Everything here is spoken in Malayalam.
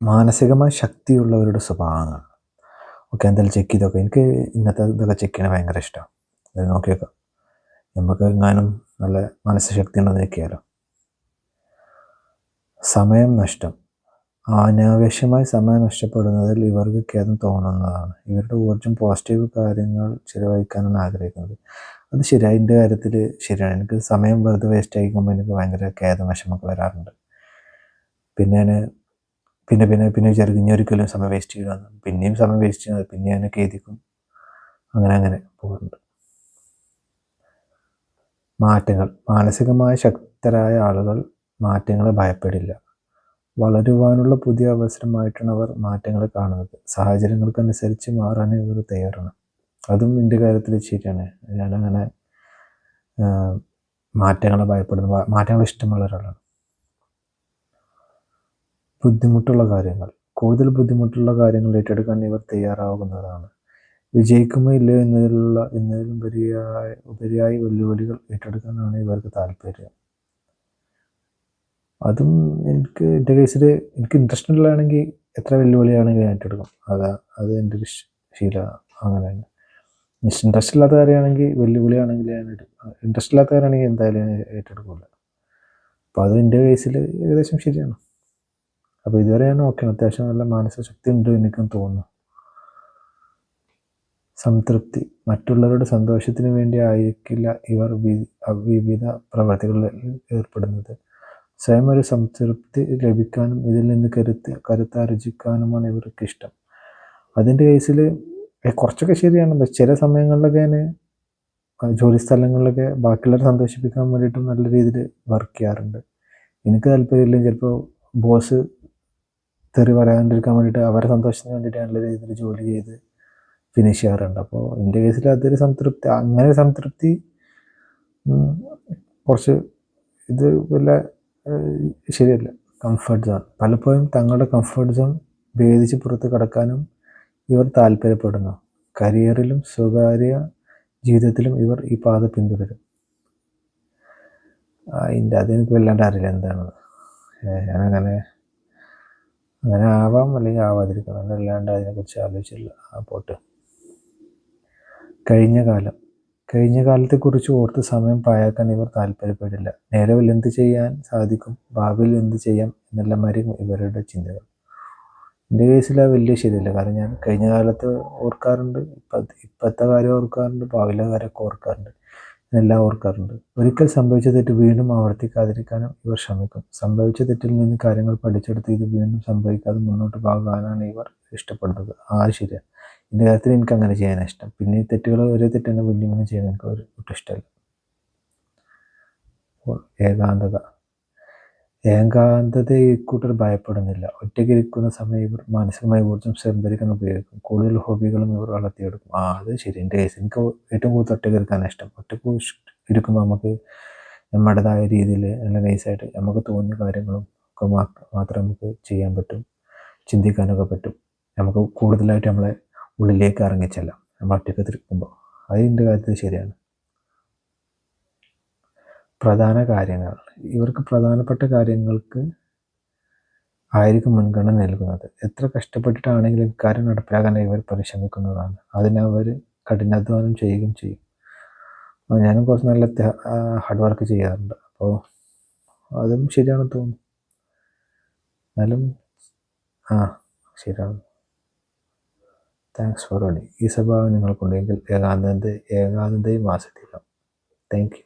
മാനസികമായ ശക്തിയുള്ളവരുടെ സ്വഭാവങ്ങൾ. ഓക്കെ, എന്തായാലും ചെക്ക് ചെയ്ത് നോക്കാം. എനിക്ക് ഇങ്ങനത്തെ ഇതൊക്കെ ചെക്ക് ചെയ്യണത് ഭയങ്കര ഇഷ്ടമാണ്. അത് നോക്കി നോക്കാം, നമുക്ക് എങ്ങാനും നല്ല മനസ്സശക്തി ഉണ്ടെന്ന് നോക്കിയാലോ. സമയം നഷ്ടം. അനാവശ്യമായി സമയം നഷ്ടപ്പെടുന്നതിൽ ഇവർക്ക് ഖേദം തോന്നുന്നതാണ്. ഇവരുടെ ഊർജ്ജം പോസിറ്റീവ് കാര്യങ്ങൾ ചിലവഴിക്കാനാണ് ആഗ്രഹിക്കുന്നത്. അത് ശരിയാണ്, എൻ്റെ കാര്യത്തിൽ ശരിയാണ്. എനിക്ക് സമയം വെറുതെ വേസ്റ്റ് ആയിക്കുമ്പോൾ എനിക്ക് ഭയങ്കര ഖേദം, വിഷമമൊക്കെ വരാറുണ്ട്. പിന്നെ ഞാൻ പിന്നെ വിചാരിക്കും ഇനി ഒരിക്കലും സമയം വേസ്റ്റ് ചെയ്യുകയാണ്. പിന്നെയും സമയം വേസ്റ്റ് ചെയ്യുന്നത്, പിന്നെ ഞാൻ ഖേദിക്കും. അങ്ങനെ പോകാറുണ്ട്. മാറ്റങ്ങൾ. മാനസികമായി ശക്തരായ ആളുകൾ മാറ്റങ്ങളെ ഭയപ്പെടില്ല. വളരുവാനുള്ള പുതിയ അവസരമായിട്ടാണ് അവർ മാറ്റങ്ങളെ കാണുന്നത്. സാഹചര്യങ്ങൾക്കനുസരിച്ച് മാറാൻ ഇവർ തയ്യാറാണ്. അതും എൻ്റെ കാര്യത്തിൽ ശരിയാണ്. ഞാനങ്ങനെ മാറ്റങ്ങളെ ഭയപ്പെടുന്നു, മാറ്റങ്ങൾ ഇഷ്ടമുള്ള ഒരാളാണ്. ബുദ്ധിമുട്ടുള്ള കാര്യങ്ങൾ. കൂടുതൽ ബുദ്ധിമുട്ടുള്ള കാര്യങ്ങൾ ഏറ്റെടുക്കാൻ ഇവർ തയ്യാറാകുന്നതാണ്. വിജയിക്കുമോ ഇല്ലയോ എന്നതിലും ഉപരിയായി വെല്ലുവിളികൾ ഏറ്റെടുക്കാനാണ് ഇവർക്ക് താല്പര്യം. അതും എനിക്ക് എൻ്റെ കേസിൽ എനിക്ക് ഇൻട്രസ്റ്റ് ഉള്ളതാണെങ്കിൽ എത്ര വെല്ലുവിളിയാണെങ്കിൽ ഞാൻ ഏറ്റെടുക്കും. അത് എൻ്റെ ഒരു ശീലമാണ്. അങ്ങനെയാണ്. ഇൻട്രസ്റ്റ് ഇല്ലാത്ത കാര്യമാണെങ്കിൽ, വെല്ലുവിളിയാണെങ്കിൽ ഞാൻ ഇൻട്രസ്റ്റ് ഇല്ലാത്ത കാര്യമാണെങ്കിൽ എന്തായാലും ഏറ്റെടുക്കില്ല. അപ്പോൾ അത് എൻ്റെ കേസിൽ ഏകദേശം ശരിയാണ്. അപ്പോൾ ഇതുവരെ ഞാൻ നോക്കണം, അത്യാവശ്യം നല്ല മാനസിക ശക്തി ഉണ്ട് എനിക്കും തോന്നുന്നു. സംതൃപ്തി. മറ്റുള്ളവരുടെ സന്തോഷത്തിന് വേണ്ടി ആയിരിക്കില്ല ഇവർ വിവിധ പ്രവർത്തികളിൽ ഏർപ്പെടുന്നത്. സ്വയം ഒരു സംതൃപ്തി ലഭിക്കാനും ഇതിൽ നിന്ന് കരുത്താർജിക്കാനുമാണ് ഇവർക്ക് ഇഷ്ടം. അതിൻ്റെ കേസിൽ കുറച്ചൊക്കെ ശരിയാണ്. പക്ഷെ ചില സമയങ്ങളിലൊക്കെ ഞാൻ ജോലി സ്ഥലങ്ങളിലൊക്കെ ബാക്കിയുള്ളവരെ സന്തോഷിപ്പിക്കാൻ വേണ്ടിയിട്ട് നല്ല രീതിയിൽ വർക്ക് ചെയ്യാറുണ്ട്. എനിക്ക് താല്പര്യമില്ല, ചിലപ്പോൾ ബോസ് തെറി പറയാണ്ടിരിക്കാൻ വേണ്ടിയിട്ട് അവരെ സന്തോഷത്തിന് വേണ്ടിയിട്ട് നല്ല രീതിയിൽ ജോലി ചെയ്ത് ഫിനിഷ് ചെയ്യാറുണ്ട്. അപ്പോൾ എൻ്റെ കേസിൽ അതൊരു സംതൃപ്തി, അങ്ങനെ സംതൃപ്തി കുറച്ച് ഇത് വല്ല ശരിയല്ല. Comfort zone. പലപ്പോഴും തങ്ങളുടെ കംഫർട്ട് സോൺ ഭേദിച്ച് പുറത്ത് കടക്കാനും ഇവർ താല്പര്യപ്പെടുന്നു. കരിയറിലും സ്വകാര്യ ജീവിതത്തിലും ഇവർ ഈ പാത പിന്തുടരും. അതെനിക്ക് വല്ലാണ്ട് അറിയില്ല എന്താണെന്ന്. ഞാനങ്ങനെ ആവാം അല്ലെങ്കിൽ ആവാതിരിക്കാം, അല്ലാണ്ട് അതിനെക്കുറിച്ച് ആലോചിച്ചില്ല. പോട്ട്. കഴിഞ്ഞ കാലത്തെക്കുറിച്ച് ഓർത്ത് സമയം പാഴാക്കാൻ ഇവർ താല്പര്യപ്പെടില്ല. നിലവിൽ എന്ത് ചെയ്യാൻ സാധിക്കും, ഭാവിയിൽ എന്ത് ചെയ്യാം എന്നെല്ലാമായിരിക്കും ഇവരുടെ ചിന്തകൾ. എൻ്റെ കേസിൽ അത് വലിയ ശരിയല്ല. കാരണം ഞാൻ കഴിഞ്ഞ കാലത്ത് ഓർക്കാറുണ്ട്, ഇപ്പോഴത്തെ കാര്യം ഓർക്കാറുണ്ട്, ഭാവിയിലെ കാര്യമൊക്കെ ഓർക്കാറുണ്ട്, എല്ലാം ഓർക്കാറുണ്ട്. ഒരിക്കൽ സംഭവിച്ച തെറ്റ് വീണ്ടും ആവർത്തിക്കാതിരിക്കാനും ഇവർ ശ്രമിക്കും. സംഭവിച്ച തെറ്റിൽ നിന്ന് കാര്യങ്ങൾ പഠിച്ചെടുത്ത് ഇത് വീണ്ടും സംഭവിക്കാതെ മുന്നോട്ട് പോകാനാണ് ഇവർ ഇഷ്ടപ്പെടുന്നത്. ശരിയാണ്. എൻ്റെ കാര്യത്തിൽ എനിക്ക് അങ്ങനെ ചെയ്യാനാണ് ഇഷ്ടം. പിന്നെ ഈ തെറ്റുകൾ ഒരേ തെറ്റന്നെ വീണ്ടും ചെയ്യാൻ എനിക്ക് ഒട്ടും ഇഷ്ടമല്ല. അപ്പോൾ ഏകാന്തതയെ ഇക്കൂട്ടർ ഭയപ്പെടുന്നില്ല. ഒറ്റയ്ക്കിരിക്കുന്ന സമയം ഇവർ മാനസികമായ ഊർജ്ജം സംഭരിക്കാൻ ഉപയോഗിക്കും. കൂടുതൽ ഹോബികളും ഇവർ വളർത്തിയെടുക്കും. അത് ശരി. എൻ്റെ കേസ് എനിക്ക് ഏറ്റവും കൂടുതൽ ഒറ്റയ്ക്ക് ഇരിക്കാനാണ് ഇഷ്ടം. ഒറ്റയ്ക്ക് ഇരിക്കുമ്പോൾ നമുക്ക് നമ്മുടേതായ രീതിയിൽ നല്ല നൈസായിട്ട് നമുക്ക് തോന്നിയ കാര്യങ്ങളും ഒക്കെ മാത്രം നമുക്ക് ചെയ്യാൻ പറ്റും, ചിന്തിക്കാനൊക്കെ പറ്റും. നമുക്ക് കൂടുതലായിട്ട് നമ്മളെ ഉള്ളിലേക്ക് ഇറങ്ങിച്ചെല്ലാം നമ്മൾ ഒറ്റയ്ക്ക് ഇരിക്കുമ്പോൾ. അത് എൻ്റെ കാര്യത്തിൽ ശരിയാണ്. പ്രധാന കാര്യങ്ങൾ. ഇവർക്ക് പ്രധാനപ്പെട്ട കാര്യങ്ങൾക്ക് ആയിരിക്കും മുൻഗണന നൽകുന്നത്. എത്ര കഷ്ടപ്പെട്ടിട്ടാണെങ്കിലും കാര്യം നടപ്പിലാക്കാൻ ഇവർ പരിശ്രമിക്കുന്നതാണ്. അതിനവർ കഠിനാധ്വാനം ചെയ്യുകയും ചെയ്യും. ഞാനും കുറച്ച് നല്ല ഹാർഡ് വർക്ക് ചെയ്യാറുണ്ട്. അപ്പോൾ അതും ശരിയാണെന്ന് തോന്നുന്നു. എന്നാലും ശരിയാണ്. Thanks for calling. ഈ സ്വഭാവം നിങ്ങൾക്കുണ്ടെങ്കിൽ ഏകാന്തതയും ആസ്വദിക്കാം. Thank U.